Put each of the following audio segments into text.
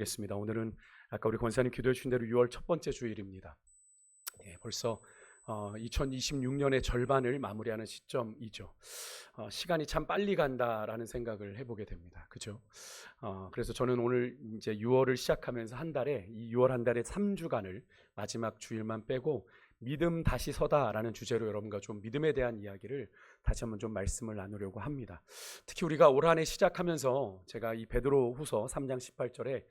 겠습니다. 오늘은 아까 우리 권사님 기도해 주신 대로 6월 첫 번째 주일입니다. 벌써 2026년의 절반을 마무리하는 시점이죠. 시간이 참 빨리 간다라는 생각을 해보게 됩니다. 그죠? 그래서 저는 오늘 이제 6월을 시작하면서 이 6월 한 달에 3주간을 마지막 주일만 빼고 믿음 다시 서다라는 주제로 여러분과 좀 믿음에 대한 이야기를 다시 한번 좀 말씀을 나누려고 합니다. 특히 우리가 올 한 해 시작하면서 제가 이 베드로후서 3장 18절에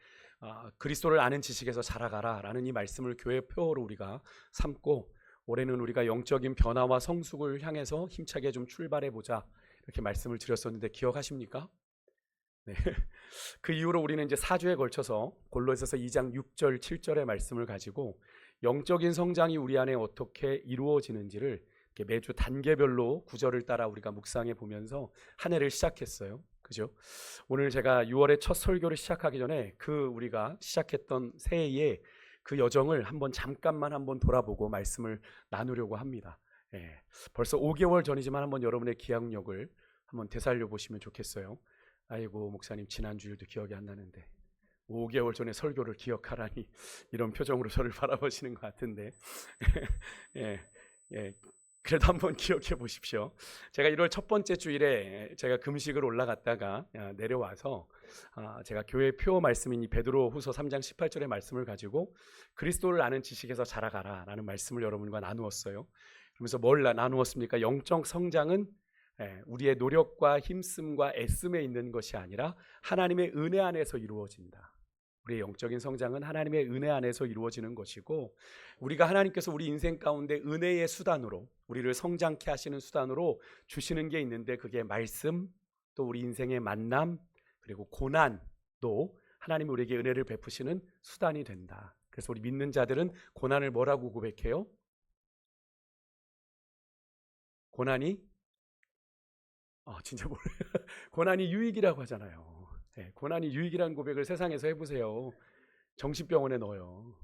그리스도를 아는 지식에서 자라가라라는 이 말씀을 교회 표어로 우리가 삼고 올해는 우리가 영적인 변화와 성숙을 향해서 힘차게 좀 출발해 보자 이렇게 말씀을 드렸었는데 기억하십니까? 네. 그 이후로 우리는 이제 4주에 걸쳐서 골로새서 2장 6절 7절의 말씀을 가지고 영적인 성장이 우리 안에 어떻게 이루어지는지를 이렇게 매주 단계별로 구절을 따라 우리가 묵상해 보면서 한 해를 시작했어요. 그죠? 오늘 제가 6월의 첫 설교를 시작하기 전에 우리가 시작했던 새해의 그 여정을 잠깐만 한번 돌아보고 말씀을 나누려고 합니다. 벌써 5개월 전이지만 한번 여러분의 기억력을 한번 되살려 보시면 좋겠어요. 아이고 목사님 지난주일도 기억이 안 나는데 5개월 전에 설교를 기억하라니 이런 표정으로 저를 바라보시는 것 같은데 그래도 한번 기억해 보십시오. 제가 1월 첫 번째 주일에 제가 금식을 올라갔다가 내려와서 제가 교회 표 말씀인 이 베드로후서 3장 18절의 말씀을 가지고 그리스도를 아는 지식에서 자라가라 라는 말씀을 여러분과 나누었어요. 그러면서 뭘 나누었습니까? 영적 성장은 우리의 노력과 힘씀과 애씀에 있는 것이 아니라 하나님의 은혜 안에서 이루어진다. 우리의 영적인 성장은 하나님의 은혜 안에서 이루어지는 것이고 우리가 하나님께서 우리 인생 가운데 은혜의 수단으로 우리를 성장케 하시는 수단으로 주시는 게 있는데 그게 말씀, 또 우리 인생의 만남, 그리고 고난도 하나님이 우리에게 은혜를 베푸시는 수단이 된다. 그래서 우리 믿는 자들은 고난을 뭐라고 고백해요? 고난이 진짜 모르 고난이 유익이라고 하잖아요. 고난이 유익이라는 고백을 세상에서 해보세요. 정신병원에 넣어요.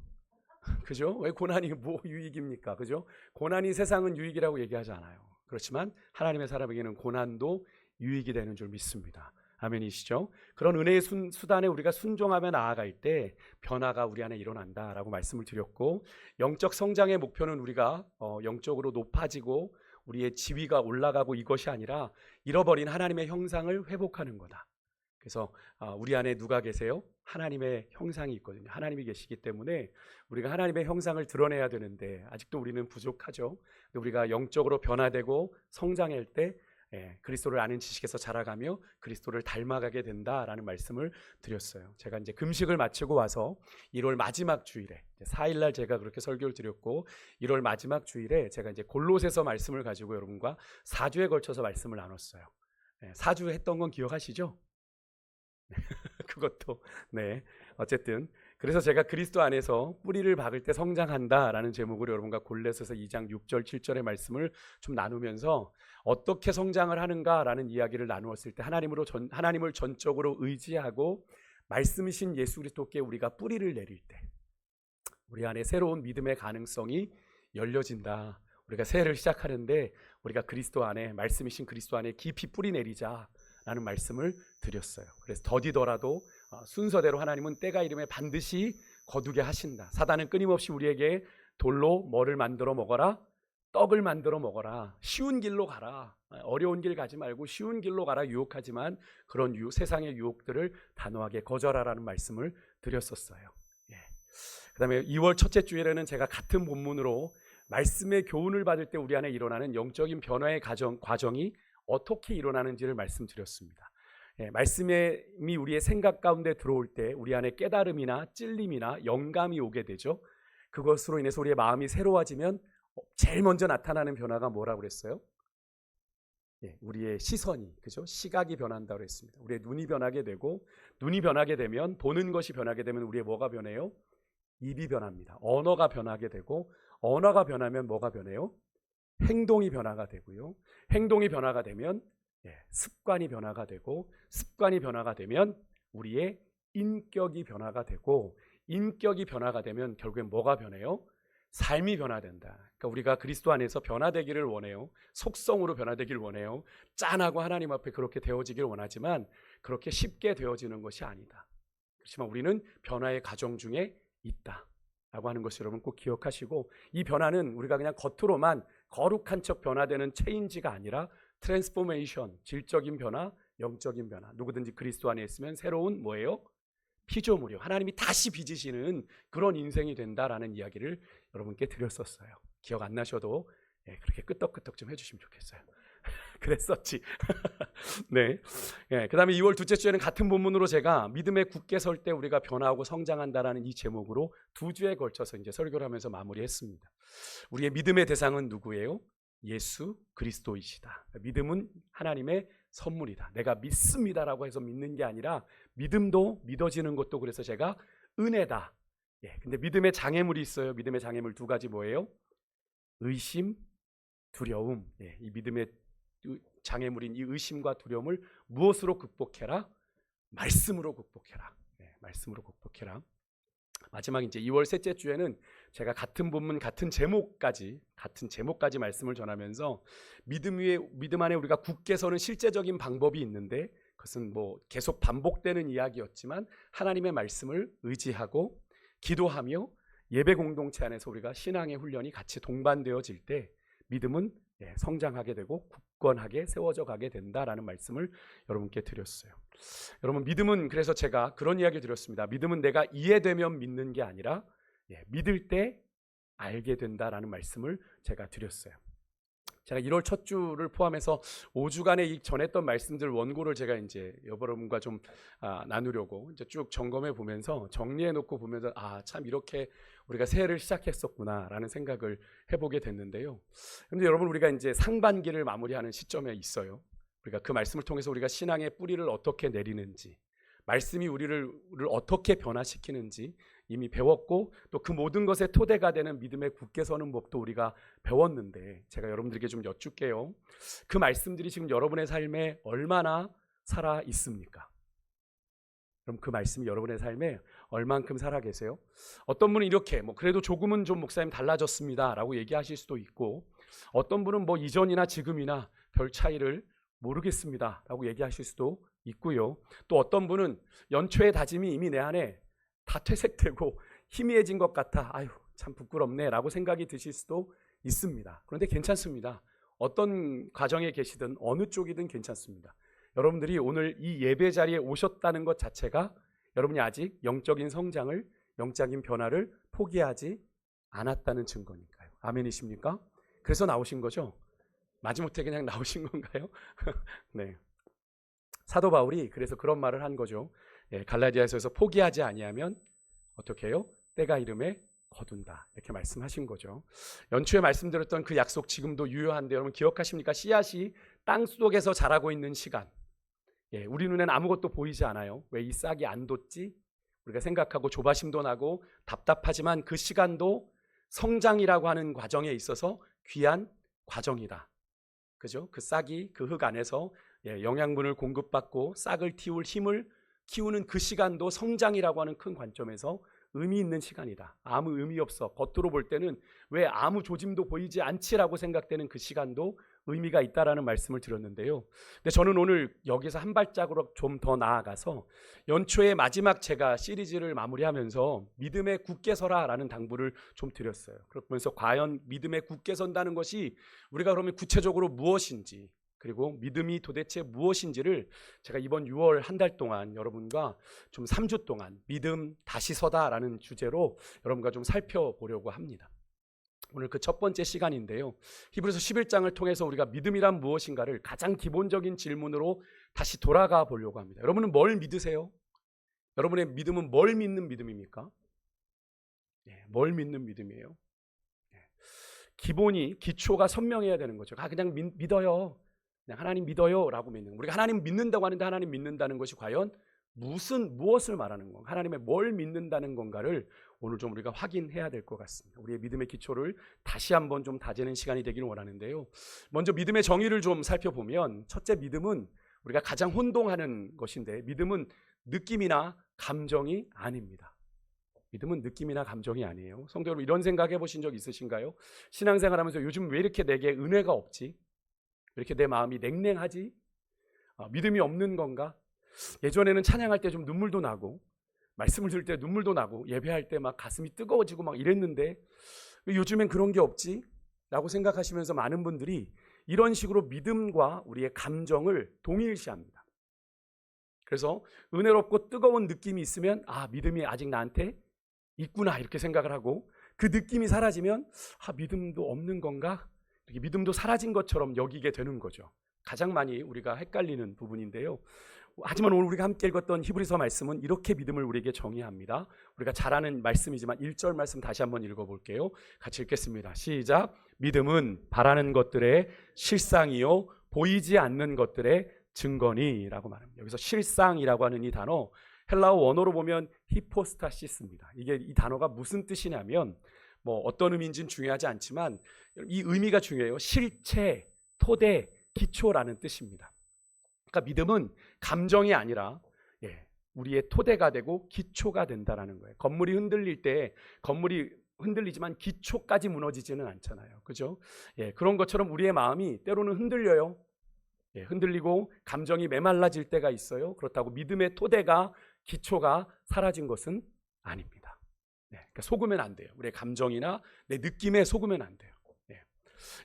그죠? 왜 고난이 뭐 유익입니까? 그죠? 고난이 세상은 유익이라고 얘기하지 않아요. 그렇지만 하나님의 사람에게는 고난도 유익이 되는 줄 믿습니다. 아멘이시죠? 그런 은혜의 수단에 우리가 순종하며 나아갈 때 변화가 우리 안에 일어난다라고 말씀을 드렸고 영적 성장의 목표는 우리가 영적으로 높아지고 우리의 지위가 올라가고 이것이 아니라 잃어버린 하나님의 형상을 회복하는 거다. 그래서 우리 안에 누가 계세요? 하나님의 형상이 있거든요. 하나님이 계시기 때문에 우리가 하나님의 형상을 드러내야 되는데 아직도 우리는 부족하죠. 우리가 영적으로 변화되고 성장할 때 그리스도를 아는 지식에서 자라가며 그리스도를 닮아가게 된다라는 말씀을 드렸어요. 제가 이제 금식을 마치고 와서 1월 마지막 주일에 4일날 제가 그렇게 설교를 드렸고 1월 마지막 주일에 제가 이제 골로새서 말씀을 가지고 여러분과 4주에 걸쳐서 말씀을 나눴어요. 4주 했던 건 기억하시죠? 그것도 어쨌든 그래서 제가 그리스도 안에서 뿌리를 박을 때 성장한다라는 제목으로 여러분과 골로새서 2장 6절 7절의 말씀을 좀 나누면서 어떻게 성장을 하는가라는 이야기를 나누었을 때 하나님을 전적으로 의지하고 말씀이신 예수 그리스도께 우리가 뿌리를 내릴 때 우리 안에 새로운 믿음의 가능성이 열려진다. 우리가 새해를 시작하는데 우리가 그리스도 안에 말씀이신 그리스도 안에 깊이 뿌리 내리자 라는 말씀을 드렸어요. 그래서 더디더라도 순서대로 하나님은 때가 이름에 반드시 거두게 하신다. 사단은 끊임없이 우리에게 돌로 뭐를 만들어 먹어라? 떡을 만들어 먹어라. 쉬운 길로 가라. 어려운 길 가지 말고 쉬운 길로 가라 유혹하지만 그런 세상의 유혹들을 단호하게 거절하라는 말씀을 드렸었어요. 그 다음에 2월 첫째 주일에는 제가 같은 본문으로 말씀의 교훈을 받을 때 우리 안에 일어나는 영적인 변화의 과정이 어떻게 일어나는지를 말씀드렸습니다. 말씀이 우리의 생각 가운데 들어올 때 우리 안에 깨달음이나 찔림이나 영감이 오게 되죠. 그것으로 인해서 우리의 마음이 새로워지면 제일 먼저 나타나는 변화가 뭐라고 그랬어요? 우리의 시선이, 그죠? 시각이 변한다고 했습니다. 우리의 눈이 변하게 되고 눈이 변하게 되면 보는 것이 변하게 되면 우리의 뭐가 변해요? 입이 변합니다. 언어가 변하게 되고 언어가 변하면 뭐가 변해요? 행동이 변화가 되고요. 행동이 변화가 되면 습관이 변화가 되고 습관이 변화가 되면 우리의 인격이 변화가 되고 인격이 변화가 되면 결국엔 뭐가 변해요? 삶이 변화된다. 그러니까 우리가 그리스도 안에서 변화되기를 원해요. 속성으로 변화되기를 원해요. 짠하고 하나님 앞에 그렇게 되어지기를 원하지만 그렇게 쉽게 되어지는 것이 아니다. 그렇지만 우리는 변화의 과정 중에 있다라고 하는 것을 여러분 꼭 기억하시고, 이 변화는 우리가 그냥 겉으로만 거룩한 척 변화되는 체인지가 아니라 트랜스포메이션, 질적인 변화, 영적인 변화. 누구든지 그리스도 안에 있으면 새로운 뭐예요? 피조물이요. 하나님이 다시 빚으시는 그런 인생이 된다라는 이야기를 여러분께 드렸었어요. 기억 안 나셔도 그렇게 끄떡끄떡 좀 해주시면 좋겠어요. 그랬었지. 네. 그 다음에 2월 둘째 주에는 같은 본문으로 제가 믿음에 굳게 설 때 우리가 변화하고 성장한다라는 이 제목으로 2주에 걸쳐서 이제 설교를 하면서 마무리했습니다. 우리의 믿음의 대상은 누구예요? 예수 그리스도이시다. 믿음은 하나님의 선물이다. 내가 믿습니다라고 해서 믿는 게 아니라 믿음도 믿어지는 것도 그래서 제가 은혜다. 근데 믿음의 장애물이 있어요. 믿음의 장애물 두 가지 뭐예요? 의심, 두려움. 이 믿음의 장애물인 이 의심과 두려움을 무엇으로 극복해라? 말씀으로 극복해라. 말씀으로 극복해라. 마지막 이제 2월 셋째 주에는 제가 같은 본문 같은 제목까지 말씀을 전하면서 믿음 안에 우리가 굳게 서는 실제적인 방법이 있는데, 그것은 뭐 계속 반복되는 이야기였지만 하나님의 말씀을 의지하고 기도하며 예배 공동체 안에서 우리가 신앙의 훈련이 같이 동반되어질 때 믿음은 성장하게 되고 굳건하게 세워져 가게 된다라는 말씀을 여러분께 드렸어요. 여러분, 믿음은, 그래서 제가 그런 이야기를 드렸습니다. 믿음은 내가 이해되면 믿는 게 아니라 믿을 때 알게 된다라는 말씀을 제가 드렸어요. 제가 1월 첫 주를 포함해서 5주간의 이 전했던 말씀들 원고를 제가 이제 여러분과 좀 나누려고 이제 쭉 점검해 보면서 정리해 놓고 보면서 참 이렇게 우리가 새해를 시작했었구나라는 생각을 해보게 됐는데요. 그런데 여러분, 우리가 이제 상반기를 마무리하는 시점에 있어요. 우리가 그 말씀을 통해서 우리가 신앙의 뿌리를 어떻게 내리는지, 말씀이 우리를 어떻게 변화시키는지 이미 배웠고, 또 그 모든 것의 토대가 되는 믿음에 굳게 서는 법도 우리가 배웠는데, 제가 여러분들에게 좀 여쭐게요. 그 말씀들이 지금 여러분의 삶에 얼마나 살아 있습니까? 그럼 그 말씀이 여러분의 삶에 얼만큼 살아 계세요? 어떤 분은 이렇게 그래도 조금은 좀 목사님 달라졌습니다 라고 얘기하실 수도 있고, 어떤 분은 이전이나 지금이나 별 차이를 모르겠습니다 라고 얘기하실 수도 있고요. 또 어떤 분은 연초의 다짐이 이미 내 안에 다 퇴색되고 희미해진 것 같아, 아유 참 부끄럽네 라고 생각이 드실 수도 있습니다. 그런데 괜찮습니다. 어떤 과정에 계시든 어느 쪽이든 괜찮습니다. 여러분들이 오늘 이 예배 자리에 오셨다는 것 자체가 여러분이 아직 영적인 성장을, 영적인 변화를 포기하지 않았다는 증거니까요. 아멘이십니까? 그래서 나오신 거죠? 마지못해 그냥 나오신 건가요? 네. 사도 바울이 그래서 그런 말을 한 거죠. 갈라디아서에서 포기하지 아니하면 어떻게 해요? 때가 이름에 거둔다, 이렇게 말씀하신 거죠. 연초에 말씀드렸던 그 약속 지금도 유효한데, 여러분 기억하십니까? 씨앗이 땅 속에서 자라고 있는 시간, 우리 눈에는 아무것도 보이지 않아요. 왜 이 싹이 안 돋지? 우리가 생각하고 조바심도 나고 답답하지만 그 시간도 성장이라고 하는 과정에 있어서 귀한 과정이다. 그죠? 그 싹이 그 흙 안에서 영양분을 공급받고 싹을 틔울 힘을 키우는 그 시간도 성장이라고 하는 큰 관점에서 의미 있는 시간이다. 아무 의미 없어, 겉으로 볼 때는 왜 아무 조짐도 보이지 않지라고 생각되는 그 시간도 의미가 있다라는 말씀을 드렸는데요. 근데 저는 오늘 여기서 한 발짝으로 좀 더 나아가서 연초의 마지막 제가 시리즈를 마무리하면서 믿음에 굳게 서라라는 당부를 좀 드렸어요. 그러면서 과연 믿음에 굳게 선다는 것이 우리가 그러면 구체적으로 무엇인지, 그리고 믿음이 도대체 무엇인지를 제가 이번 6월 한 달 동안 여러분과 좀 3주 동안 믿음 다시 서다라는 주제로 여러분과 좀 살펴보려고 합니다. 오늘 그 첫 번째 시간인데요. 히브리서 11장을 통해서 우리가 믿음이란 무엇인가를 가장 기본적인 질문으로 다시 돌아가 보려고 합니다. 여러분은 뭘 믿으세요? 여러분의 믿음은 뭘 믿는 믿음입니까? 뭘 믿는 믿음이에요? 기초가 선명해야 되는 거죠. 그냥 믿어요. 그냥 하나님 믿어요 라고 믿는, 우리가 하나님 믿는다고 하는데 하나님 믿는다는 것이 과연 무엇을 말하는 건가, 하나님의 뭘 믿는다는 건가를 오늘 좀 우리가 확인해야 될 것 같습니다. 우리의 믿음의 기초를 다시 한번 좀 다지는 시간이 되기를 원하는데요. 먼저 믿음의 정의를 좀 살펴보면, 첫째, 믿음은 우리가 가장 혼동하는 것인데, 믿음은 느낌이나 감정이 아닙니다. 믿음은 느낌이나 감정이 아니에요. 성도 여러분, 이런 생각 해보신 적 있으신가요? 신앙생활하면서 요즘 왜 이렇게 내게 은혜가 없지? 왜 이렇게 내 마음이 냉랭하지? 믿음이 없는 건가? 예전에는 찬양할 때 좀 눈물도 나고, 말씀을 들을 때 눈물도 나고 예배할 때 막 가슴이 뜨거워지고 막 이랬는데 왜 요즘엔 그런 게 없지? 라고 생각하시면서 많은 분들이 이런 식으로 믿음과 우리의 감정을 동일시합니다. 그래서 은혜롭고 뜨거운 느낌이 있으면 믿음이 아직 나한테 있구나 이렇게 생각을 하고, 그 느낌이 사라지면 믿음도 없는 건가? 이렇게 믿음도 사라진 것처럼 여기게 되는 거죠. 가장 많이 우리가 헷갈리는 부분인데요. 하지만 오늘 우리가 함께 읽었던 히브리서 말씀은 이렇게 믿음을 우리에게 정의합니다. 우리가 잘 아는 말씀이지만 1절 말씀 다시 한번 읽어볼게요. 같이 읽겠습니다. 시작. 믿음은 바라는 것들의 실상이요 보이지 않는 것들의 증거니라고 말합니다. 여기서 실상이라고 하는 이 단어, 헬라어 원어로 보면 히포스타시스입니다. 이게 이 단어가 무슨 뜻이냐면 어떤 의미인지는 중요하지 않지만 이 의미가 중요해요. 실체, 토대, 기초라는 뜻입니다. 그러니까 믿음은 감정이 아니라 우리의 토대가 되고 기초가 된다라는 거예요. 건물이 흔들릴 때 건물이 흔들리지만 기초까지 무너지지는 않잖아요. 그죠? 그런 것처럼 우리의 마음이 때로는 흔들려요. 흔들리고 감정이 메말라질 때가 있어요. 그렇다고 믿음의 토대가 기초가 사라진 것은 아닙니다. 그러니까 속으면 안 돼요. 우리의 감정이나 내 느낌에 속으면 안 돼요.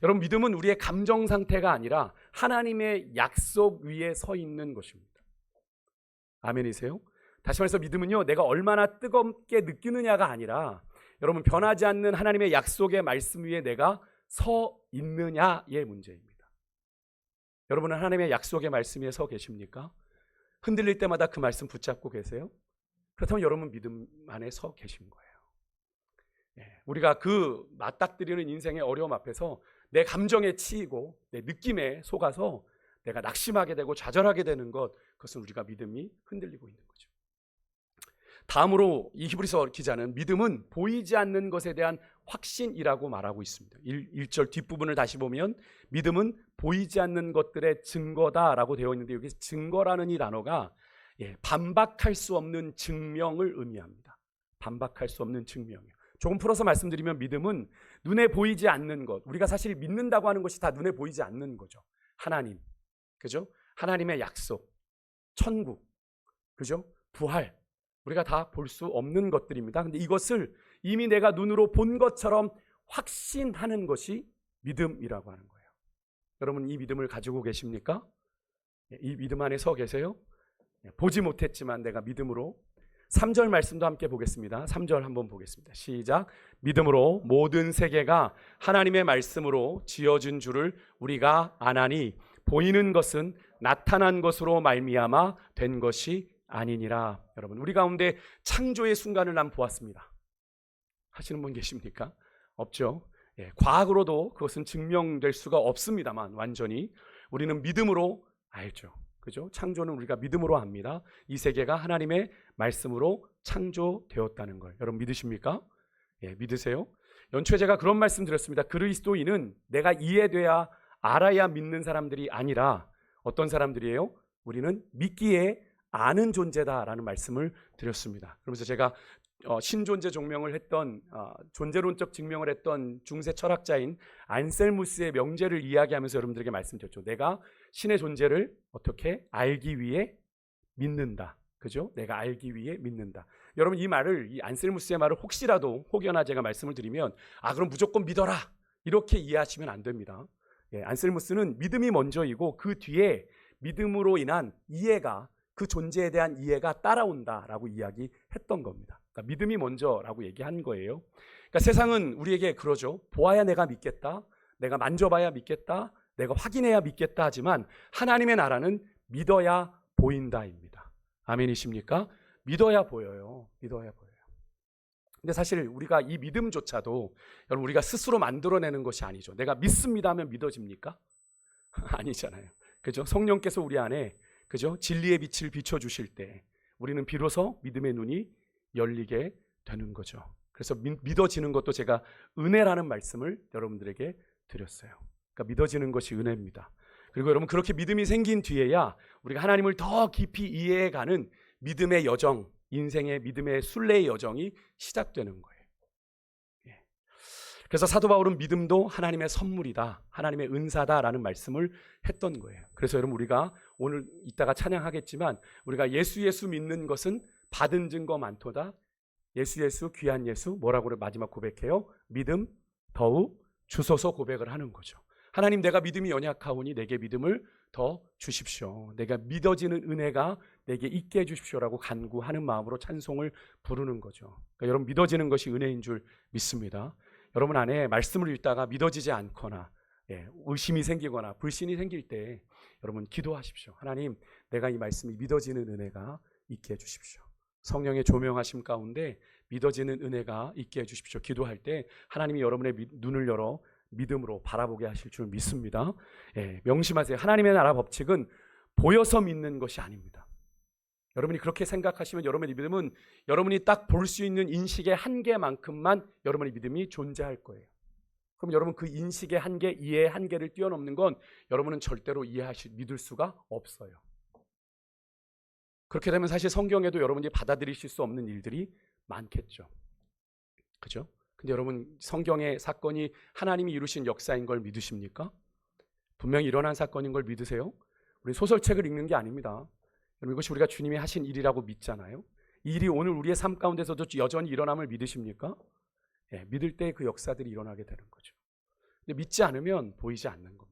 여러분, 믿음은 우리의 감정 상태가 아니라 하나님의 약속 위에 서 있는 것입니다. 아멘이세요? 다시 말해서 믿음은요, 내가 얼마나 뜨겁게 느끼느냐가 아니라 여러분, 변하지 않는 하나님의 약속의 말씀 위에 내가 서 있느냐의 문제입니다. 여러분은 하나님의 약속의 말씀 위에 서 계십니까? 흔들릴 때마다 그 말씀 붙잡고 계세요? 그렇다면 여러분 믿음 안에 서 계신 거예요. 우리가 그 맞닥뜨리는 인생의 어려움 앞에서 내 감정에 치이고 내 느낌에 속아서 내가 낙심하게 되고 좌절하게 되는 것, 그것은 우리가 믿음이 흔들리고 있는 거죠. 다음으로 이 히브리서 기자는 믿음은 보이지 않는 것에 대한 확신이라고 말하고 있습니다. 1절 뒷부분을 다시 보면 믿음은 보이지 않는 것들의 증거다라고 되어 있는데, 여기 증거라는 이 단어가 반박할 수 없는 증명을 의미합니다. 반박할 수 없는 증명이요. 조금 풀어서 말씀드리면 믿음은 눈에 보이지 않는 것, 우리가 사실 믿는다고 하는 것이 다 눈에 보이지 않는 거죠. 하나님, 그죠? 하나님의 약속, 천국, 그죠? 부활, 우리가 다 볼 수 없는 것들입니다. 근데 이것을 이미 내가 눈으로 본 것처럼 확신하는 것이 믿음이라고 하는 거예요. 여러분, 이 믿음을 가지고 계십니까? 이 믿음 안에 서 계세요? 보지 못했지만 내가 믿음으로. 3절 말씀도 함께 보겠습니다. 3절 한번 보겠습니다. 시작. 믿음으로 모든 세계가 하나님의 말씀으로 지어진 줄을 우리가 아나니 보이는 것은 나타난 것으로 말미암아 된 것이 아니니라. 여러분, 우리 가운데 창조의 순간을 난 보았습니다. 하시는 분 계십니까? 없죠. 과학으로도 그것은 증명될 수가 없습니다만 완전히 우리는 믿음으로 알죠. 그죠? 창조는 우리가 믿음으로 합니다. 이 세계가 하나님의 말씀으로 창조되었다는 걸 여러분 믿으십니까? 믿으세요? 연초에 제가 그런 말씀 드렸습니다. 그리스도인은 내가 이해돼야 알아야 믿는 사람들이 아니라 어떤 사람들이에요? 우리는 믿기에 아는 존재다라는 말씀을 드렸습니다. 그러면서 제가 신존재 증명을 했던 존재론적 증명을 했던 중세 철학자인 안셀무스의 명제를 이야기하면서 여러분들에게 말씀드렸죠. 내가 신의 존재를 어떻게 알기 위해 믿는다. 그죠? 내가 알기 위해 믿는다. 여러분, 이 말을, 이 안셀무스의 말을 혹시라도 혹여나 제가 말씀을 드리면 그럼 무조건 믿어라 이렇게 이해하시면 안 됩니다. 안셀무스는 믿음이 먼저이고 그 뒤에 믿음으로 인한 이해가, 그 존재에 대한 이해가 따라온다라고 이야기했던 겁니다. 그러니까 믿음이 먼저라고 얘기한 거예요. 그러니까 세상은 우리에게 그러죠. 보아야 내가 믿겠다, 내가 만져봐야 믿겠다, 내가 확인해야 믿겠다 하지만 하나님의 나라는 믿어야 보인다입니다. 아멘이십니까? 믿어야 보여요. 믿어야 보여요. 근데 사실 우리가 이 믿음조차도 여러분 우리가 스스로 만들어내는 것이 아니죠. 내가 믿습니다 하면 믿어집니까? 아니잖아요. 그죠? 성령께서 우리 안에, 그죠? 진리의 빛을 비춰주실 때 우리는 비로소 믿음의 눈이 열리게 되는 거죠. 그래서 믿어지는 것도 제가 은혜라는 말씀을 여러분들에게 드렸어요. 그러니까 믿어지는 것이 은혜입니다. 그리고 여러분, 그렇게 믿음이 생긴 뒤에야 우리가 하나님을 더 깊이 이해해가는 믿음의 여정, 인생의 믿음의 순례의 여정이 시작되는 거예요. 그래서 사도 바울은 믿음도 하나님의 선물이다, 하나님의 은사다라는 말씀을 했던 거예요. 그래서 여러분, 우리가 오늘 이따가 찬양하겠지만 우리가 예수 믿는 것은 받은 증거 많도다. 예수 귀한 예수 뭐라고 마지막 고백해요? 믿음 더욱 주소서 고백을 하는 거죠. 하나님 내가 믿음이 연약하오니 내게 믿음을 더 주십시오. 내가 믿어지는 은혜가 내게 있게 해주십시오라고 간구하는 마음으로 찬송을 부르는 거죠. 그러니까 여러분 믿어지는 것이 은혜인 줄 믿습니다. 여러분 안에 말씀을 읽다가 믿어지지 않거나 의심이 생기거나 불신이 생길 때 여러분 기도하십시오. 하나님 내가 이 말씀이 믿어지는 은혜가 있게 해주십시오. 성령의 조명하심 가운데 믿어지는 은혜가 있게 해주십시오. 기도할 때 하나님이 여러분의 눈을 열어 믿음으로 바라보게 하실 줄 믿습니다. 명심하세요. 하나님의 나라 법칙은 보여서 믿는 것이 아닙니다. 여러분이 그렇게 생각하시면 여러분의 믿음은 여러분이 딱 볼 수 있는 인식의 한계만큼만 여러분의 믿음이 존재할 거예요. 그럼 여러분 그 인식의 한계, 이해의 한계를 뛰어넘는 건 여러분은 절대로 믿을 수가 없어요. 그렇게 되면 사실 성경에도 여러분이 받아들이실 수 없는 일들이 많겠죠. 그죠? 근데 여러분 성경의 사건이 하나님이 이루신 역사인 걸 믿으십니까? 분명히 일어난 사건인 걸 믿으세요? 우리 소설책을 읽는 게 아닙니다. 여러분 이것이 우리가 주님이 하신 일이라고 믿잖아요. 이 일이 오늘 우리의 삶 가운데서도 여전히 일어남을 믿으십니까? 믿을 때 그 역사들이 일어나게 되는 거죠. 근데 믿지 않으면 보이지 않는 겁니다.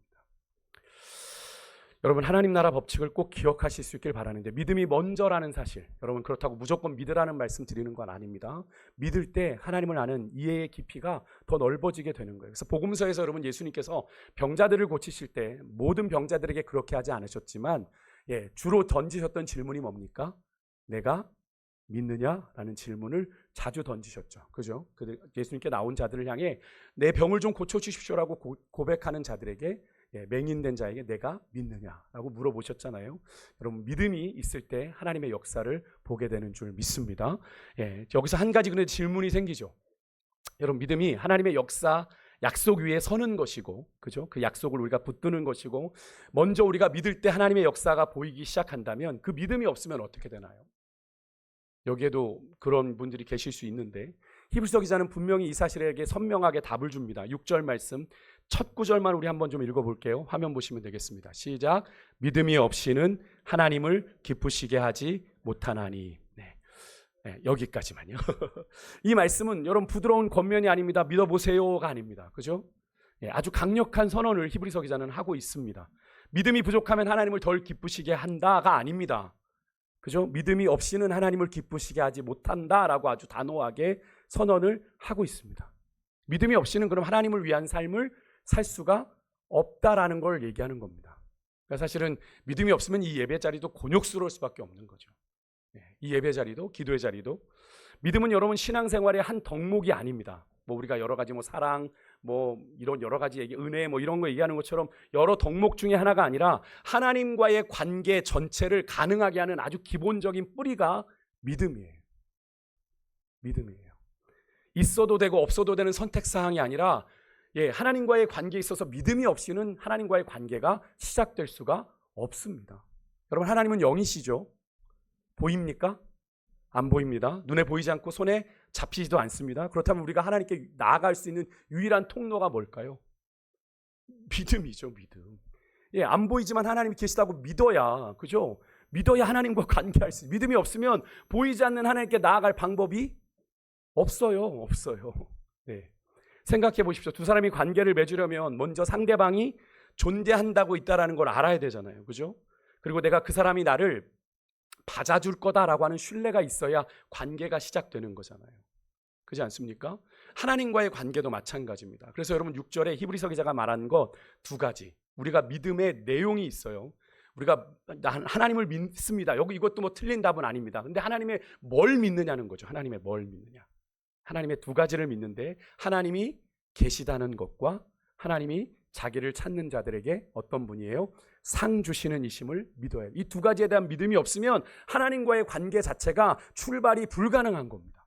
여러분 하나님 나라 법칙을 꼭 기억하실 수 있길 바라는데 믿음이 먼저라는 사실, 여러분 그렇다고 무조건 믿으라는 말씀 드리는 건 아닙니다. 믿을 때 하나님을 아는 이해의 깊이가 더 넓어지게 되는 거예요. 그래서 복음서에서 여러분 예수님께서 병자들을 고치실 때 모든 병자들에게 그렇게 하지 않으셨지만 주로 던지셨던 질문이 뭡니까? 내가 믿느냐라는 질문을 자주 던지셨죠. 그죠? 예수님께 나온 자들을 향해 내 병을 좀 고쳐주십시오라고 고백하는 자들에게 맹인된 자에게 내가 믿느냐라고 물어보셨잖아요. 여러분 믿음이 있을 때 하나님의 역사를 보게 되는 줄 믿습니다. 여기서 한 가지 질문이 생기죠. 여러분 믿음이 하나님의 역사 약속 위에 서는 것이고, 그죠? 그 약속을 우리가 붙드는 것이고, 먼저 우리가 믿을 때 하나님의 역사가 보이기 시작한다면 그 믿음이 없으면 어떻게 되나요? 여기에도 그런 분들이 계실 수 있는데 히브리서 기자는 분명히 이 사실에게 선명하게 답을 줍니다. 6절 말씀 첫 구절만 우리 한번 좀 읽어볼게요. 화면 보시면 되겠습니다. 시작. 믿음이 없이는 하나님을 기쁘시게 하지 못하나니. 여기까지만요. 이 말씀은 여러분 부드러운 권면이 아닙니다. 믿어보세요가 아닙니다. 그죠? 아주 강력한 선언을 히브리서 기자는 하고 있습니다. 믿음이 부족하면 하나님을 덜 기쁘시게 한다가 아닙니다. 그죠? 믿음이 없이는 하나님을 기쁘시게 하지 못한다라고 아주 단호하게 선언을 하고 있습니다. 믿음이 없이는 그럼 하나님을 위한 삶을 살 수가 없다라는 걸 얘기하는 겁니다. 그러니까 사실은 믿음이 없으면 이 예배 자리도 곤욕스러울 수밖에 없는 거죠. 이 예배 자리도, 기도의 자리도. 믿음은 여러분 신앙생활의 한 덕목이 아닙니다. 우리가 여러 가지 사랑, 이런 여러 가지 얘기, 은혜, 이런 거 얘기하는 것처럼 여러 덕목 중에 하나가 아니라 하나님과의 관계 전체를 가능하게 하는 아주 기본적인 뿌리가 믿음이에요. 믿음이에요. 있어도 되고 없어도 되는 선택사항이 아니라 하나님과의 관계에 있어서 믿음이 없이는 하나님과의 관계가 시작될 수가 없습니다. 여러분 하나님은 영이시죠. 보입니까? 안 보입니다. 눈에 보이지 않고 손에 잡히지도 않습니다. 그렇다면 우리가 하나님께 나아갈 수 있는 유일한 통로가 뭘까요? 믿음이죠, 믿음. 안 보이지만 하나님이 계시다고 믿어야, 그죠? 믿어야 하나님과 관계할 수 있어요. 믿음이 없으면 보이지 않는 하나님께 나아갈 방법이 없어요. 생각해 보십시오. 두 사람이 관계를 맺으려면 먼저 상대방이 존재한다고 있다는 걸 알아야 되잖아요. 그죠? 그리고 내가 그 사람이 나를 받아줄 거다라고 하는 신뢰가 있어야 관계가 시작되는 거잖아요. 그렇지 않습니까? 하나님과의 관계도 마찬가지입니다. 그래서 여러분 6절에 히브리서 기자가 말한 것 두 가지. 우리가 믿음의 내용이 있어요. 우리가 하나님을 믿습니다. 여기 이것도 틀린 답은 아닙니다. 근데 하나님의 뭘 믿느냐는 거죠. 하나님의 뭘 믿느냐. 하나님의 두 가지를 믿는데 하나님이 계시다는 것과 하나님이 자기를 찾는 자들에게 어떤 분이에요? 상 주시는 이심을 믿어야 해요. 이 두 가지에 대한 믿음이 없으면 하나님과의 관계 자체가 출발이 불가능한 겁니다.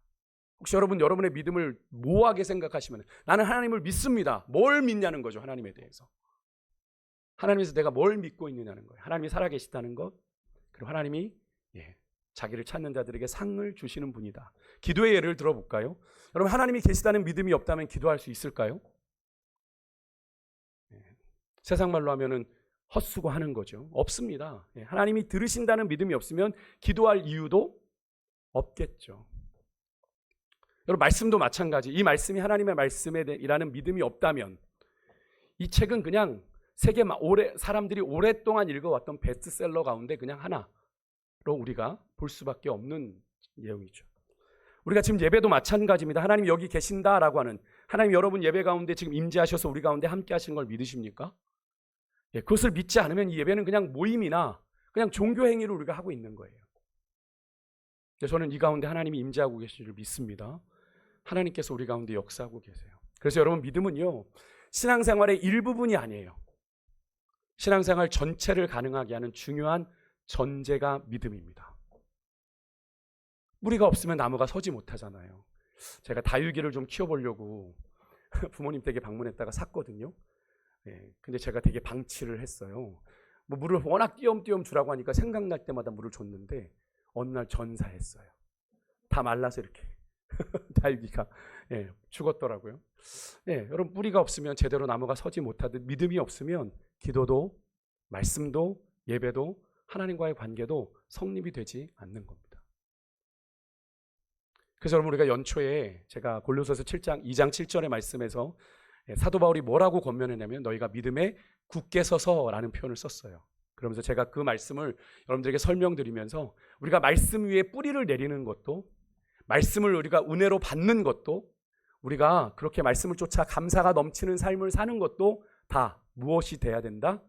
혹시 여러분의 믿음을 모호하게 생각하시면 나는 하나님을 믿습니다. 뭘 믿냐는 거죠. 하나님에 대해서. 하나님에서 내가 뭘 믿고 있느냐는 거예요. 하나님이 살아계시다는 것, 그리고 하나님이 자기를 찾는 자들에게 상을 주시는 분이다. 기도의 예를 들어볼까요? 여러분 하나님이 계시다는 믿음이 없다면 기도할 수 있을까요? 세상 말로 하면은 헛수고하는 거죠. 없습니다. 하나님이 들으신다는 믿음이 없으면 기도할 이유도 없겠죠. 여러분, 말씀도 마찬가지. 이 말씀이 하나님의 말씀이라는 믿음이 없다면 이 책은 그냥 사람들이 오랫동안 읽어왔던 베스트셀러 가운데 그냥 하나로 우리가 볼 수밖에 없는 내용이죠. 우리가 지금 예배도 마찬가지입니다. 하나님 여기 계신다라고 하는, 하나님 여러분 예배 가운데 지금 임재하셔서 우리 가운데 함께 하시는 걸 믿으십니까? 예, 그것을 믿지 않으면 이 예배는 그냥 모임이나 그냥 종교 행위를 우리가 하고 있는 거예요. 저는 이 가운데 하나님이 임재하고 계신 줄 믿습니다. 하나님께서 우리 가운데 역사하고 계세요. 그래서 여러분, 믿음은요, 신앙생활의 일부분이 아니에요. 신앙생활 전체를 가능하게 하는 중요한 전제가 믿음입니다. 뿌리가 없으면 나무가 서지 못하잖아요. 제가 다육이를 좀 키워보려고 부모님 댁에 방문했다가 샀거든요. 근데 제가 되게 방치를 했어요. 뭐 물을 워낙 띄엄띄엄 주라고 하니까 생각날 때마다 물을 줬는데 어느 날 전사했어요. 다 말라서 이렇게 다육이가 죽었더라고요. 여러분, 뿌리가 없으면 제대로 나무가 서지 못하듯 믿음이 없으면 기도도, 말씀도, 예배도, 하나님과의 관계도 성립이 되지 않는 겁니다. 그래서 여러분, 우리가 연초에 제가 골로새서 2장 7절의 말씀에서 사도 바울이 뭐라고 권면했냐면 너희가 믿음에 굳게 서서라는 표현을 썼어요. 그러면서 제가 그 말씀을 여러분들에게 설명드리면서 우리가 말씀 위에 뿌리를 내리는 것도, 말씀을 우리가 은혜로 받는 것도, 우리가 그렇게 말씀을 쫓아 감사가 넘치는 삶을 사는 것도 다 무엇이 돼야 된다?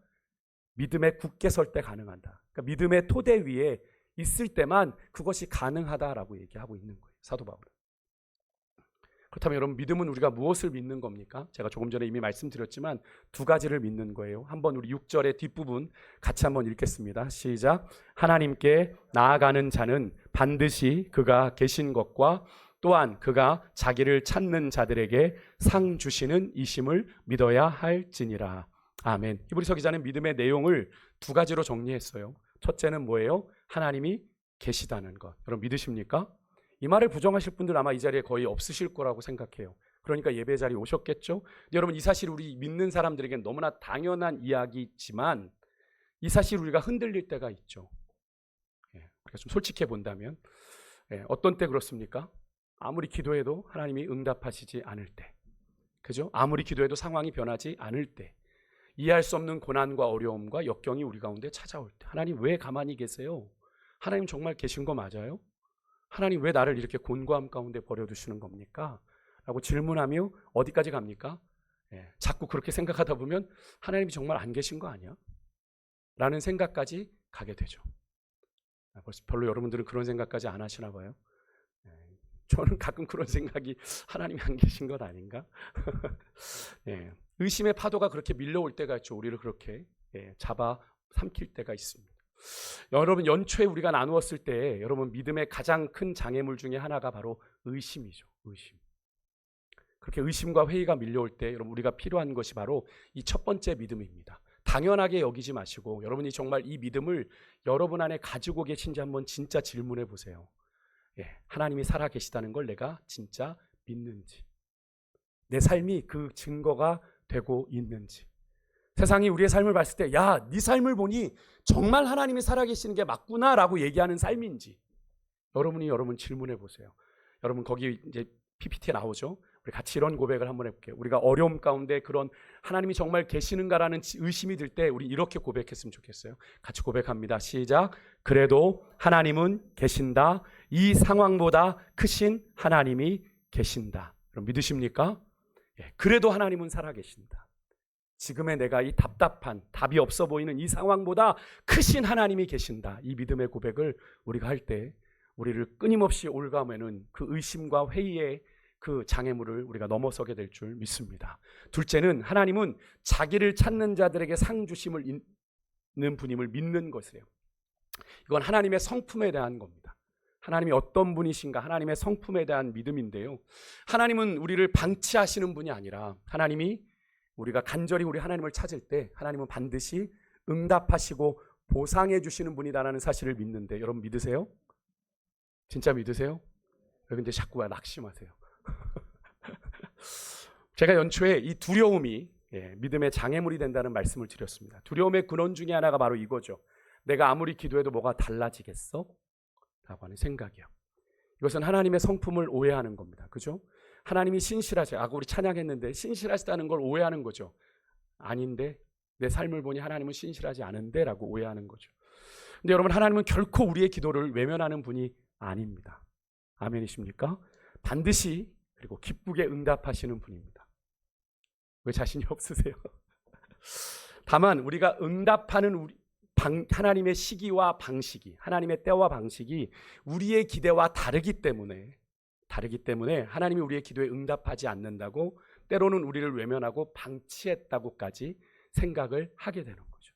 믿음에 굳게 설 때 가능하다. 그러니까 믿음의 토대 위에 있을 때만 그것이 가능하다라고 얘기하고 있는 거예요, 사도 바울은. 그렇다면 여러분, 믿음은 우리가 무엇을 믿는 겁니까? 제가 조금 전에 이미 말씀드렸지만 두 가지를 믿는 거예요. 한번 우리 6절의 뒷부분 같이 한번 읽겠습니다. 시작. 하나님께 나아가는 자는 반드시 그가 계신 것과 또한 그가 자기를 찾는 자들에게 상 주시는 이심을 믿어야 할지니라. 아멘. 히브리서 기자는 믿음의 내용을 두 가지로 정리했어요. 첫째는 뭐예요? 하나님이 계시다는 것. 여러분, 믿으십니까? 이 말을 부정하실 분들 아마 이 자리에 거의 없으실 거라고 생각해요. 그러니까 예배 자리에 오셨겠죠? 근데 여러분, 이 사실 우리 믿는 사람들에게는 너무나 당연한 이야기지만 이 사실 우리가 흔들릴 때가 있죠. 우리가 좀 솔직해 본다면 어떤 때 그렇습니까? 아무리 기도해도 하나님이 응답하시지 않을 때, 그죠? 아무리 기도해도 상황이 변하지 않을 때, 이해할 수 없는 고난과 어려움과 역경이 우리 가운데 찾아올 때, 하나님 왜 가만히 계세요? 하나님 정말 계신 거 맞아요? 하나님 왜 나를 이렇게 곤고함 가운데 버려두시는 겁니까? 라고 질문하며 어디까지 갑니까? 자꾸 그렇게 생각하다 보면 하나님이 정말 안 계신 거 아니야? 라는 생각까지 가게 되죠. 벌써 별로 여러분들은 그런 생각까지 안 하시나 봐요. 저는 가끔 그런 생각이, 하나님이 안 계신 것 아닌가? 의심의 파도가 그렇게 밀려올 때가 있죠. 우리를 그렇게 잡아 삼킬 때가 있습니다. 여러분, 연초에 우리가 나누었을 때 여러분, 믿음의 가장 큰 장애물 중에 하나가 바로 의심이죠. 의심. 그렇게 의심과 회의가 밀려올 때 여러분, 우리가 필요한 것이 바로 이 첫 번째 믿음입니다. 당연하게 여기지 마시고 여러분이 정말 이 믿음을 여러분 안에 가지고 계신지 한번 진짜 질문해 보세요. 하나님이 살아 계시다는 걸 내가 진짜 믿는지, 내 삶이 그 증거가 되고 있는지, 세상이 우리의 삶을 봤을 때 야, 네 삶을 보니 정말 하나님이 살아계시는 게 맞구나라고 얘기하는 삶인지 여러분 질문해 보세요. 여러분, 거기 이제 PPT에 나오죠. 우리 같이 이런 고백을 한번 해볼게요. 우리가 어려움 가운데 그런 하나님이 정말 계시는가라는 의심이 들 때 우리 이렇게 고백했으면 좋겠어요. 같이 고백합니다. 시작. 그래도 하나님은 계신다. 이 상황보다 크신 하나님이 계신다. 여러분, 믿으십니까? 그래도 하나님은 살아계신다. 지금의 내가 이 답답한, 답이 없어 보이는 이 상황보다 크신 하나님이 계신다. 이 믿음의 고백을 우리가 할 때 우리를 끊임없이 올가매는 그 의심과 회의의 그 장애물을 우리가 넘어서게 될 줄 믿습니다. 둘째는 하나님은 자기를 찾는 자들에게 상 주심을 있는 분임을 믿는 것이에요. 이건 하나님의 성품에 대한 겁니다. 하나님이 어떤 분이신가, 하나님의 성품에 대한 믿음인데요. 하나님은 우리를 방치하시는 분이 아니라 하나님이 우리가 간절히 우리 하나님을 찾을 때 하나님은 반드시 응답하시고 보상해 주시는 분이다라는 사실을 믿는데 여러분, 믿으세요? 진짜 믿으세요? 근데 자꾸 낙심하세요. 제가 연초에 이 두려움이 믿음의 장애물이 된다는 말씀을 드렸습니다. 두려움의 근원 중에 하나가 바로 이거죠. 내가 아무리 기도해도 뭐가 달라지겠어? 라고 하는 생각이요. 이것은 하나님의 성품을 오해하는 겁니다. 그죠? 하나님이 신실하지, 아까 우리 찬양했는데 신실하시다는 걸 오해하는 거죠. 아닌데, 내 삶을 보니 하나님은 신실하지 않은데 라고 오해하는 거죠. 근데 여러분, 하나님은 결코 우리의 기도를 외면하는 분이 아닙니다. 아멘이십니까? 반드시 그리고 기쁘게 응답하시는 분입니다. 왜 자신이 없으세요? 다만 우리가 응답하는 하나님의 시기와 방식이, 하나님의 때와 방식이 우리의 기대와 다르기 때문에 하나님이 우리의 기도에 응답하지 않는다고, 때로는 우리를 외면하고 방치했다고까지 생각을 하게 되는 거죠.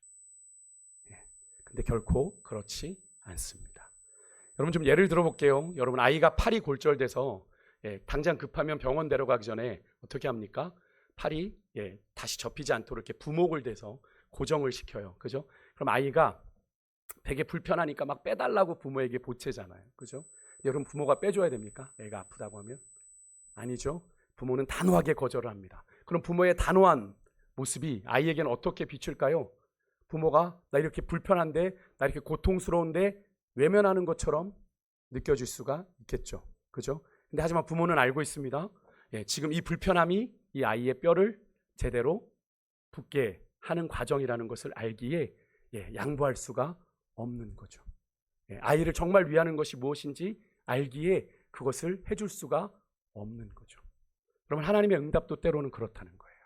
근데 결코 그렇지 않습니다. 여러분, 좀 예를 들어볼게요. 여러분, 아이가 팔이 골절돼서 당장 급하면 병원 데려가기 전에 어떻게 합니까? 팔이 다시 접히지 않도록 이렇게 부목을 대서 고정을 시켜요. 그죠? 그럼 아이가 되게 불편하니까 막 빼달라고 부모에게 보채잖아요. 그죠? 여러분, 부모가 빼줘야 됩니까? 애가 아프다고 하면? 아니죠. 부모는 단호하게 거절을 합니다. 그럼 부모의 단호한 모습이 아이에게는 어떻게 비출까요? 부모가 나 이렇게 불편한데, 나 이렇게 고통스러운데 외면하는 것처럼 느껴질 수가 있겠죠. 그죠? 근데 하지만 부모는 알고 있습니다. 지금 이 불편함이 이 아이의 뼈를 제대로 붙게 하는 과정이라는 것을 알기에 양보할 수가 없는 거죠. 아이를 정말 위하는 것이 무엇인지 알기에 그것을 해줄 수가 없는 거죠. 여러분, 하나님의 응답도 때로는 그렇다는 거예요.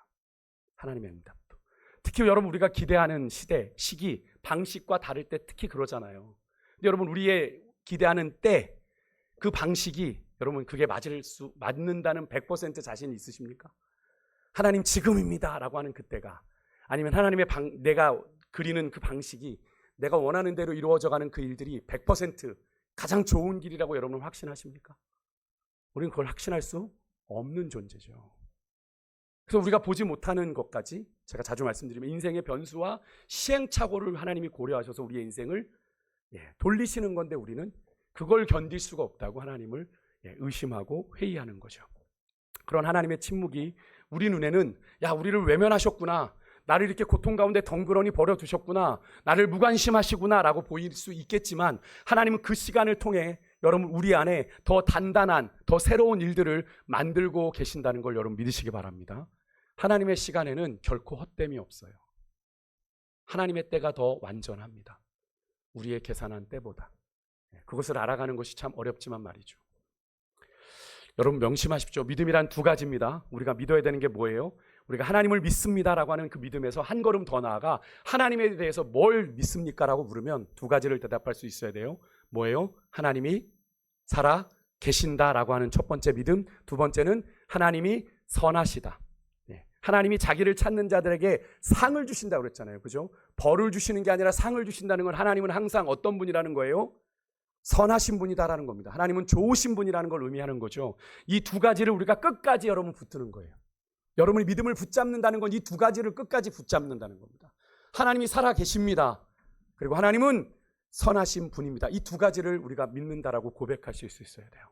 하나님의 응답도. 특히 여러분, 우리가 기대하는 시기, 방식과 다를 때 특히 그러잖아요. 근데 여러분, 우리의 기대하는 때, 그 방식이 여러분, 그게 맞는다는 100% 자신 있으십니까? 하나님 지금입니다 라고 하는 그때가, 아니면 하나님의 내가 그리는 그 방식이 내가 원하는 대로 이루어져가는 그 일들이 100% 가장 좋은 길이라고 여러분은 확신하십니까? 우리는 그걸 확신할 수 없는 존재죠. 그래서 우리가 보지 못하는 것까지, 제가 자주 말씀드리면 인생의 변수와 시행착오를 하나님이 고려하셔서 우리의 인생을 돌리시는 건데, 우리는 그걸 견딜 수가 없다고 하나님을 의심하고 회의하는 거죠. 그런 하나님의 침묵이 우리 눈에는, 야, 우리를 외면하셨구나, 나를 이렇게 고통 가운데 덩그러니 버려두셨구나, 나를 무관심하시구나 라고 보일 수 있겠지만, 하나님은 그 시간을 통해 여러분, 우리 안에 더 단단한, 더 새로운 일들을 만들고 계신다는 걸 여러분 믿으시기 바랍니다. 하나님의 시간에는 결코 헛됨이 없어요. 하나님의 때가 더 완전합니다. 우리의 계산한 때보다. 그것을 알아가는 것이 참 어렵지만 말이죠. 여러분, 명심하십시오. 믿음이란 두 가지입니다. 우리가 믿어야 되는 게 뭐예요? 우리가 하나님을 믿습니다라고 하는 그 믿음에서 한 걸음 더 나아가 하나님에 대해서 뭘 믿습니까? 라고 물으면 두 가지를 대답할 수 있어야 돼요. 뭐예요? 하나님이 살아 계신다라고 하는 첫 번째 믿음, 두 번째는 하나님이 선하시다. 하나님이 자기를 찾는 자들에게 상을 주신다고 그랬잖아요. 그죠? 벌을 주시는 게 아니라 상을 주신다는 건, 하나님은 항상 어떤 분이라는 거예요? 선하신 분이다라는 겁니다. 하나님은 좋으신 분이라는 걸 의미하는 거죠. 이 두 가지를 우리가 끝까지 여러분 붙드는 거예요. 여러분이 믿음을 붙잡는다는 건 이 두 가지를 끝까지 붙잡는다는 겁니다. 하나님이 살아 계십니다. 그리고 하나님은 선하신 분입니다. 이 두 가지를 우리가 믿는다라고 고백하실 수 있어야 돼요.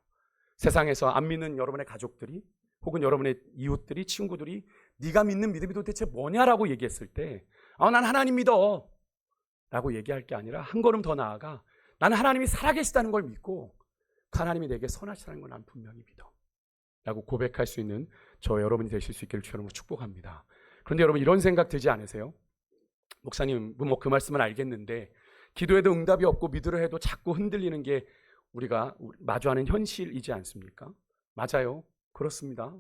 세상에서 안 믿는 여러분의 가족들이, 혹은 여러분의 이웃들이, 친구들이 네가 믿는 믿음이 도대체 뭐냐라고 얘기했을 때, 난 하나님 믿어 라고 얘기할 게 아니라 한 걸음 더 나아가, 나는 하나님이 살아계시다는 걸 믿고 그 하나님이 내게 선하시다는 걸 난 분명히 믿어 라고 고백할 수 있는 저 여러분이 되실 수 있기를 주님으로 축복합니다. 그런데 여러분, 이런 생각 들지 않으세요? 목사님, 그 말씀은 알겠는데 기도해도 응답이 없고 믿으려 해도 자꾸 흔들리는 게 우리가 마주하는 현실이지 않습니까? 맞아요. 그렇습니다.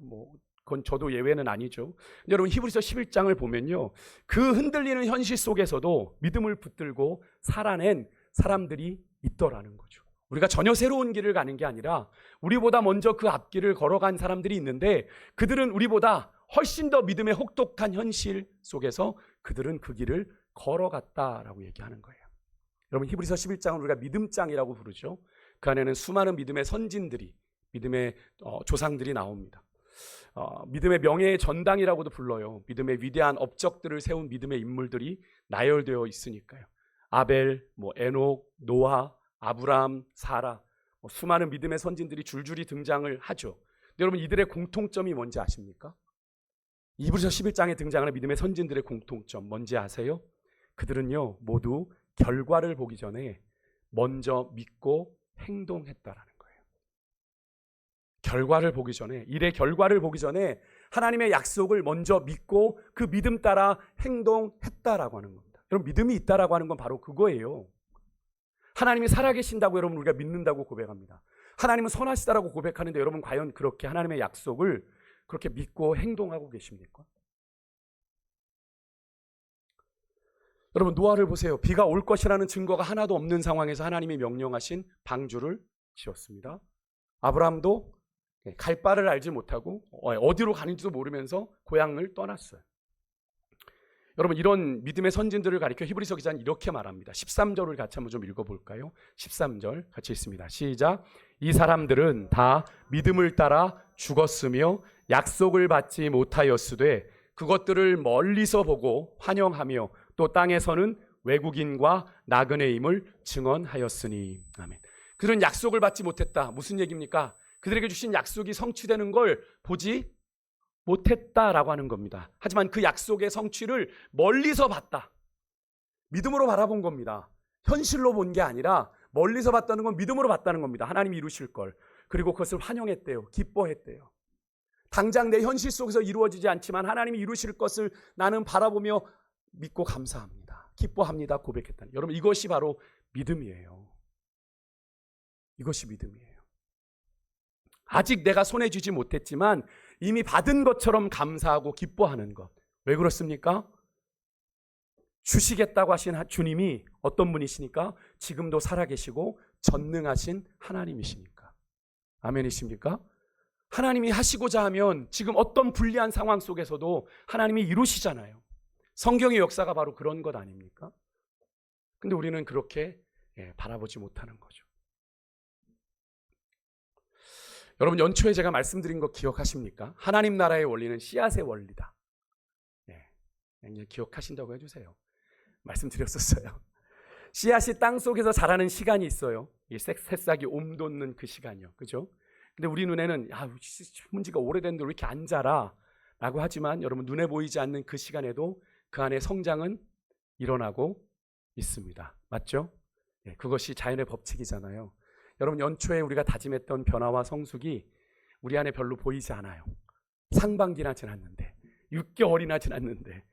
그건 저도 예외는 아니죠. 근데 여러분, 히브리서 11장을 보면요, 그 흔들리는 현실 속에서도 믿음을 붙들고 살아낸 사람들이 있더라는 거죠. 우리가 전혀 새로운 길을 가는 게 아니라 우리보다 먼저 그 앞길을 걸어간 사람들이 있는데, 그들은 우리보다 훨씬 더 믿음의 혹독한 현실 속에서 그들은 그 길을 걸어갔다라고 얘기하는 거예요. 여러분, 히브리서 11장은 우리가 믿음장이라고 부르죠. 그 안에는 수많은 믿음의 선진들이, 믿음의 조상들이 나옵니다. 믿음의 명예의 전당이라고도 불러요. 믿음의 위대한 업적들을 세운 믿음의 인물들이 나열되어 있으니까요. 아벨, 에녹, 노아, 아브람, 사라, 수많은 믿음의 선진들이 줄줄이 등장을 하죠. 근데 여러분, 이들의 공통점이 뭔지 아십니까? 히브리서 11장에 등장하는 믿음의 선진들의 공통점 뭔지 아세요? 그들은요, 모두 결과를 보기 전에 먼저 믿고 행동했다라는 거예요. 결과를 보기 전에, 일의 결과를 보기 전에 하나님의 약속을 먼저 믿고 그 믿음 따라 행동했다라고 하는 겁니다. 여러분, 믿음이 있다라고 하는 건 바로 그거예요. 하나님이 살아계신다고 여러분 우리가 믿는다고 고백합니다. 하나님은 선하시다라고 고백하는데 여러분 과연 그렇게 하나님의 약속을 그렇게 믿고 행동하고 계십니까? 여러분, 노아를 보세요. 비가 올 것이라는 증거가 하나도 없는 상황에서 하나님이 명령하신 방주를 지었습니다. 아브라함도 갈 바를 알지 못하고 어디로 가는지도 모르면서 고향을 떠났어요. 여러분, 이런 믿음의 선진들을 가리켜 히브리서 기자는 이렇게 말합니다. 13절을 같이 한번 좀 읽어볼까요? 13절 같이 읽습니다. 시작. 이 사람들은 다 믿음을 따라 죽었으며 약속을 받지 못하였으되 그것들을 멀리서 보고 환영하며 또 땅에서는 외국인과 나그네임을 증언하였으니. 아멘. 그들은 약속을 받지 못했다. 무슨 얘기입니까? 그들에게 주신 약속이 성취되는 걸 보지 못했다라고 하는 겁니다. 하지만 그 약속의 성취를 멀리서 봤다. 믿음으로 바라본 겁니다. 현실로 본 게 아니라 멀리서 봤다는 건 믿음으로 봤다는 겁니다. 하나님이 이루실 걸. 그리고 그것을 환영했대요. 기뻐했대요. 당장 내 현실 속에서 이루어지지 않지만 하나님이 이루실 것을 나는 바라보며 믿고 감사합니다. 기뻐합니다. 고백했다는. 여러분, 이것이 바로 믿음이에요. 이것이 믿음이에요. 아직 내가 손에 쥐지 못했지만 이미 받은 것처럼 감사하고 기뻐하는 것. 왜 그렇습니까? 주시겠다고 하신 주님이 어떤 분이시니까? 지금도 살아계시고 전능하신 하나님이시니까. 아멘이십니까? 하나님이 하시고자 하면 지금 어떤 불리한 상황 속에서도 하나님이 이루시잖아요. 성경의 역사가 바로 그런 것 아닙니까? 근데 우리는 그렇게 바라보지 못하는 거죠. 여러분, 연초에 제가 말씀드린 거 기억하십니까? 하나님 나라의 원리는 씨앗의 원리다. 그냥 기억하신다고 해주세요. 말씀드렸었어요. 씨앗이 땅 속에서 자라는 시간이 있어요. 이 새싹이 옴돋는 그 시간이요. 그죠? 근데 우리 눈에는 문지가 오래됐는데 왜 이렇게 안 자라? 라고 하지만 여러분, 눈에 보이지 않는 그 시간에도 그 안에 성장은 일어나고 있습니다. 맞죠? 그것이 자연의 법칙이잖아요. 여러분, 연초에 우리가 다짐했던 변화와 성숙이 우리 안에 별로 보이지 않아요. 상반기나 지났는데, 6개월이나 지났는데.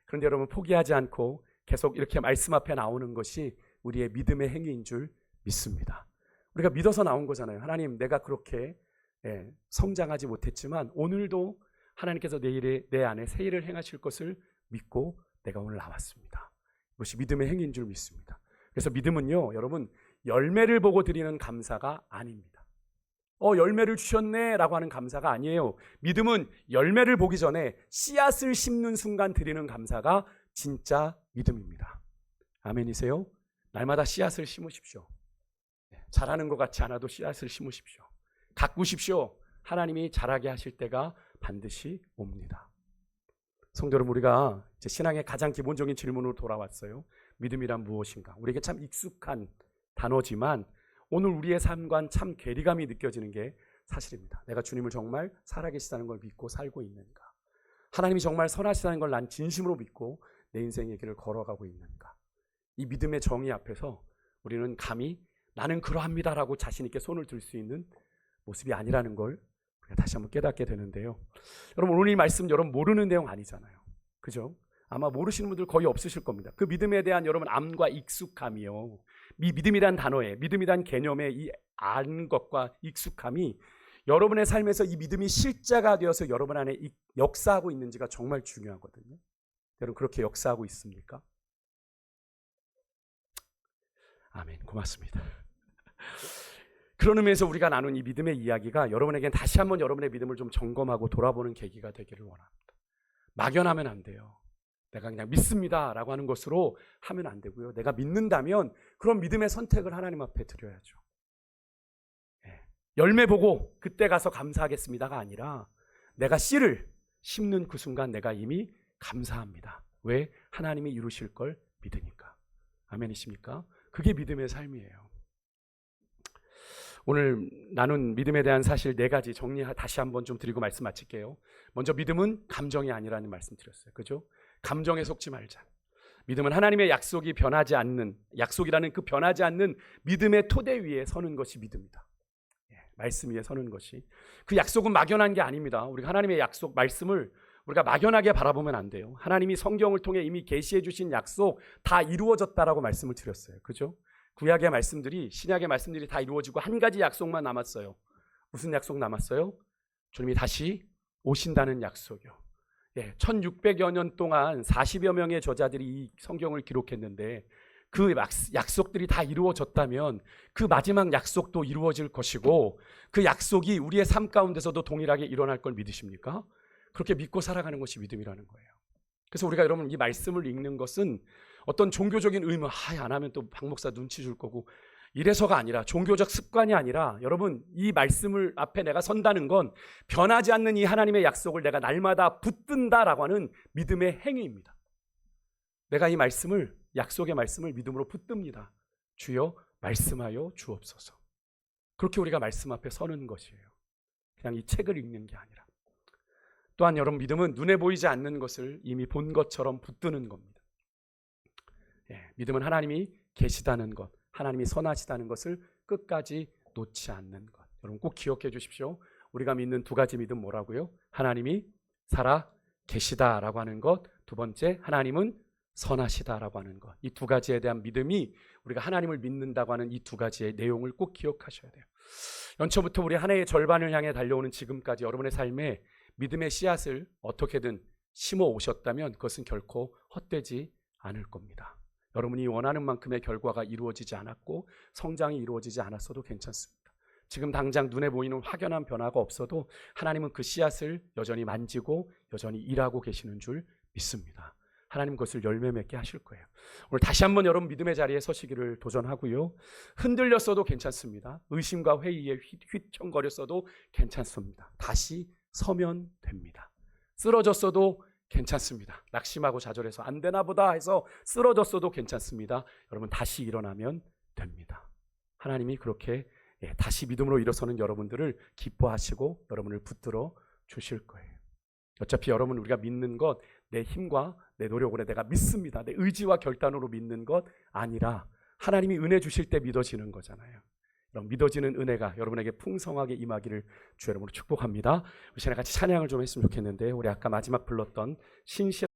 그런데 여러분, 포기하지 않고 계속 이렇게 말씀 앞에 나오는 것이 우리의 믿음의 행위인 줄 믿습니다. 우리가 믿어서 나온 거잖아요. 하나님, 내가 그렇게 성장하지 못했지만 오늘도 하나님께서 내 안에 새 일을 행하실 것을 믿고 내가 오늘 나왔습니다. 이것이 믿음의 행위인 줄 믿습니다. 그래서 믿음은요, 여러분, 열매를 보고 드리는 감사가 아닙니다. 열매를 주셨네 라고 하는 감사가 아니에요. 믿음은 열매를 보기 전에 씨앗을 심는 순간 드리는 감사가 진짜 믿음입니다. 아멘이세요? 날마다 씨앗을 심으십시오. 자라는 것 같지 않아도 씨앗을 심으십시오. 가꾸십시오. 하나님이 자라게 하실 때가 반드시 옵니다. 성도 여러분, 우리가 이제 신앙의 가장 기본적인 질문으로 돌아왔어요. 믿음이란 무엇인가? 우리에게 참 익숙한 단어지만 오늘 우리의 삶과 참 괴리감이 느껴지는 게 사실입니다. 내가 주님을 정말 살아계시다는 걸 믿고 살고 있는가? 하나님이 정말 선하시다는 걸 난 진심으로 믿고 내 인생의 길을 걸어가고 있는가? 이 믿음의 정의 앞에서 우리는 감히 나는 그러합니다라고 자신 있게 손을 들 수 있는 모습이 아니라는 걸 우리가 다시 한번 깨닫게 되는데요. 여러분, 오늘 이 말씀 여러분 모르는 내용 아니잖아요. 그죠? 아마 모르시는 분들 거의 없으실 겁니다. 그 믿음에 대한 여러분 암과 익숙함이요. 이 믿음이란 단어에, 믿음이란 개념에 이 아는 것과 익숙함이 여러분의 삶에서 이 믿음이 실제가 되어서 여러분 안에 역사하고 있는지가 정말 중요하거든요. 여러분, 그렇게 역사하고 있습니까? 아멘. 고맙습니다. 그런 의미에서 우리가 나눈 이 믿음의 이야기가 여러분에겐 다시 한번 여러분의 믿음을 좀 점검하고 돌아보는 계기가 되기를 원합니다. 막연하면 안 돼요. 내가 그냥 믿습니다 라고 하는 것으로 하면 안 되고요. 내가 믿는다면 그런 믿음의 선택을 하나님 앞에 드려야죠. 열매 보고 그때 가서 감사하겠습니다가 아니라 내가 씨를 심는 그 순간 내가 이미 감사합니다. 왜? 하나님이 이루실 걸 믿으니까. 아멘이십니까? 그게 믿음의 삶이에요. 오늘 나눈 믿음에 대한 사실 4가지 정리 다시 한번 좀 드리고 말씀 마칠게요. 먼저, 믿음은 감정이 아니라는 말씀 드렸어요. 그죠? 감정에 속지 말자. 믿음은 하나님의 약속이 변하지 않는, 약속이라는 그 변하지 않는 믿음의 토대 위에 서는 것이 믿음이다. 말씀 위에 서는 것이. 그 약속은 막연한 게 아닙니다. 우리가 하나님의 약속 말씀을 우리가 막연하게 바라보면 안 돼요. 하나님이 성경을 통해 이미 계시해 주신 약속 다 이루어졌다라고 말씀을 드렸어요. 그죠? 구약의 말씀들이, 신약의 말씀들이 다 이루어지고 한 가지 약속만 남았어요. 무슨 약속 남았어요? 주님이 다시 오신다는 약속이요. 1600여 년 동안 40여 명의 저자들이 이 성경을 기록했는데 그 약속들이 다 이루어졌다면 그 마지막 약속도 이루어질 것이고 그 약속이 우리의 삶 가운데서도 동일하게 일어날 걸 믿으십니까? 그렇게 믿고 살아가는 것이 믿음이라는 거예요. 그래서 우리가 여러분 이 말씀을 읽는 것은 어떤 종교적인 의무, 안 하면 또 박 목사 눈치 줄 거고 이래서가 아니라, 종교적 습관이 아니라, 여러분 이 말씀을 앞에 내가 선다는 건 변하지 않는 이 하나님의 약속을 내가 날마다 붙든다라고 하는 믿음의 행위입니다. 내가 이 말씀을, 약속의 말씀을 믿음으로 붙듭니다. 주여 말씀하여 주옵소서. 그렇게 우리가 말씀 앞에 서는 것이에요. 그냥 이 책을 읽는 게 아니라. 또한 여러분 믿음은 눈에 보이지 않는 것을 이미 본 것처럼 붙드는 겁니다. 믿음은 하나님이 계시다는 것, 하나님이 선하시다는 것을 끝까지 놓지 않는 것. 여러분 꼭 기억해 주십시오. 우리가 믿는 두 가지 믿음 뭐라고요? 하나님이 살아 계시다라고 하는 것, 두 번째 하나님은 선하시다라고 하는 것. 이 두 가지에 대한 믿음이 우리가 하나님을 믿는다고 하는 이 두 가지의 내용을 꼭 기억하셔야 돼요. 연초부터 우리 한 해의 절반을 향해 달려오는 지금까지 여러분의 삶에 믿음의 씨앗을 어떻게든 심어 오셨다면 그것은 결코 헛되지 않을 겁니다. 여러분이 원하는 만큼의 결과가 이루어지지 않았고 성장이 이루어지지 않았어도 괜찮습니다. 지금 당장 눈에 보이는 확연한 변화가 없어도 하나님은 그 씨앗을 여전히 만지고 여전히 일하고 계시는 줄 믿습니다. 하나님 그것을 열매 맺게 하실 거예요. 오늘 다시 한번 여러분 믿음의 자리에 서시기를 도전하고요. 흔들렸어도 괜찮습니다. 의심과 회의에 휘청거렸어도 괜찮습니다. 다시 서면 됩니다. 쓰러졌어도 괜찮습니다. 낙심하고 좌절해서 안 되나 보다 해서 쓰러졌어도 괜찮습니다. 여러분 다시 일어나면 됩니다. 하나님이 그렇게 다시 믿음으로 일어서는 여러분들을 기뻐하시고 여러분을 붙들어 주실 거예요. 어차피 여러분 우리가 믿는 것 내 힘과 내 노력으로 내가 믿습니다. 내 의지와 결단으로 믿는 것 아니라 하나님이 은혜 주실 때 믿어지는 거잖아요. 그럼 믿어지는 은혜가 여러분에게 풍성하게 임하기를 주 여러분으로 축복합니다. 우리 같이 찬양을 좀 했으면 좋겠는데 우리 아까 마지막 불렀던 신실